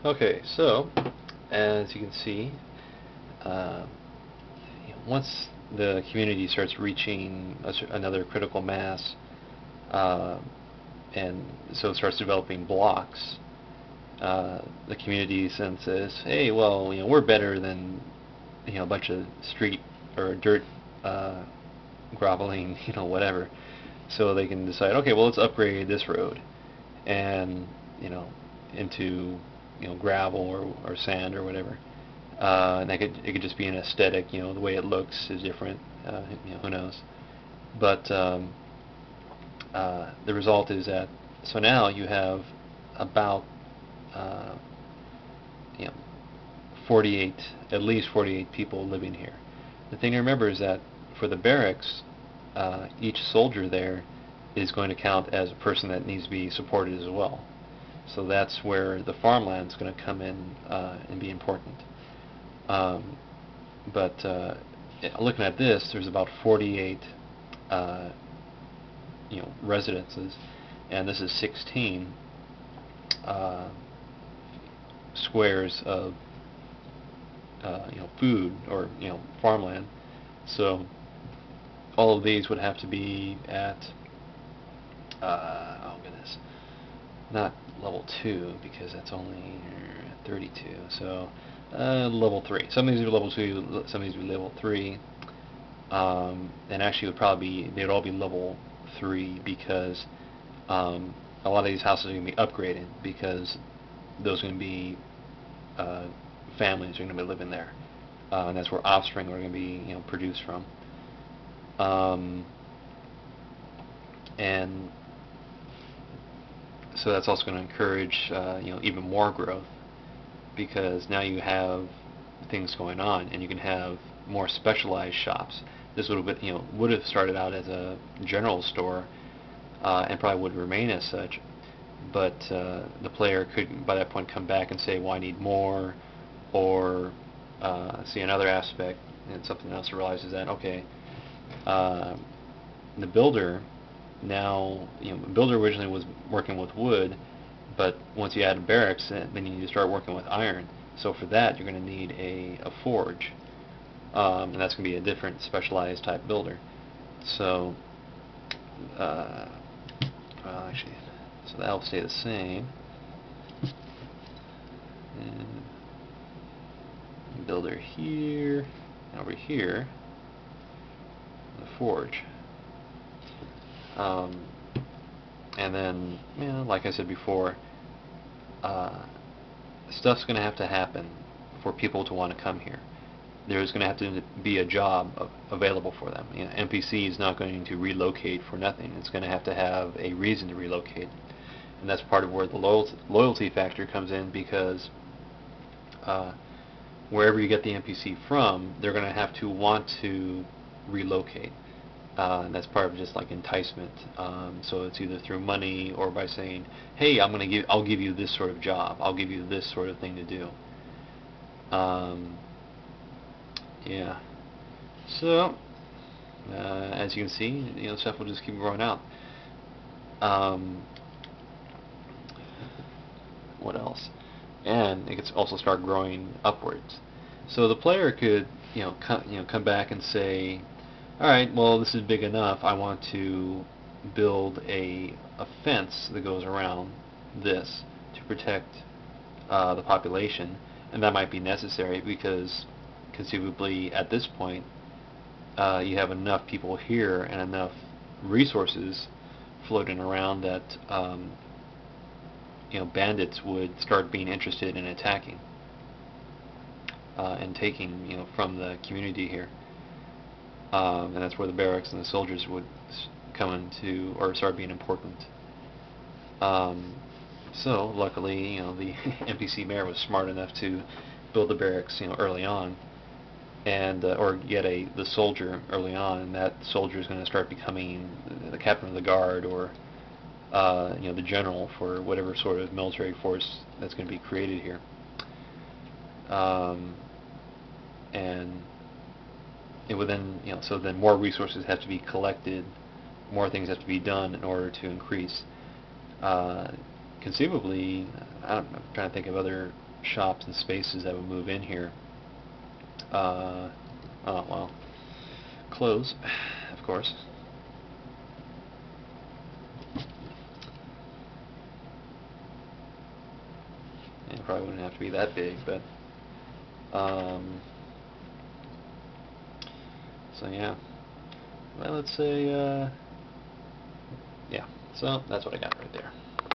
Okay, so as you can see, uh, once the community starts reaching another critical mass, uh, and so it starts developing blocks, the community then says, "Hey, well, we're better than a bunch of street or dirt uh, groveling, whatever." So they can decide, okay, well, let's upgrade this road, and you know, into gravel or sand or whatever. And it could just be an aesthetic, the way it looks is different. Who knows? But the result is that so now you have about uh, you know 48, at least 48 people living here. The thing to remember is that for the barracks, each soldier there is going to count as a person that needs to be supported as well. So that's where the farmland is going to come in and be important. Um, but looking at this, there's about 48 uh, residences, and this is 16 uh, squares of food or farmland. So all of these would have to be at oh goodness, not level 2 because that's only 32. So level 3. Some of these are level 2, some of these are level 3. And actually, they'd all be level 3 because a lot of these houses are going to be upgraded because those are going to be uh, families are going to be living there, and that's where offspring are going to be produced from. Um, and so that's also going to encourage even more growth because now you have things going on and you can have more specialized shops. This would have started out as a general store and probably would remain as such, but the player could by that point come back and say, well, I need more, or see another aspect and something else to realize is that okay, uh, the builder now, the builder originally was working with wood, but once you add barracks, then you need to start working with iron. So for that, you're going to need a forge, and that's going to be a different specialized type builder. So, uh, well, actually, so that'll stay the same. And builder here, and over here, the forge. Um, and then, like I said before, uh, stuff's going to have to happen for people to want to come here. There's going to have to be a job available for them. NPC is not going to relocate for nothing. It's going to have a reason to relocate, and that's part of where the loyalty factor comes in because uh, wherever you get the NPC from, they're going to have to want to relocate. And that's part of just like enticement. So it's either through money or by saying, "Hey, I'll give you this sort of job. I'll give you this sort of thing to do." Um, yeah. So as you can see, stuff will just keep growing out. Um, what else? And it could also start growing upwards. So the player could, come back and say, all right, well, this is big enough. I want to build a fence that goes around this to protect the population, and that might be necessary because conceivably at this point you have enough people here and enough resources floating around that bandits would start being interested in attacking and taking from the community here. And that's where the barracks and the soldiers would come into or start being important. Um, so luckily, the NPC mayor was smart enough to build the barracks, early on, and or get the soldier early on, and that soldier is going to start becoming the captain of the guard or the general for whatever sort of military force that's going to be created here. Um, and it would then, so then more resources have to be collected, more things have to be done in order to increase. Uh, Conceivably, I'm trying to think of other shops and spaces that would move in here. Oh well, close, of course. It probably wouldn't have to be that big, but so yeah. Well, let's say yeah. So that's what I got right there.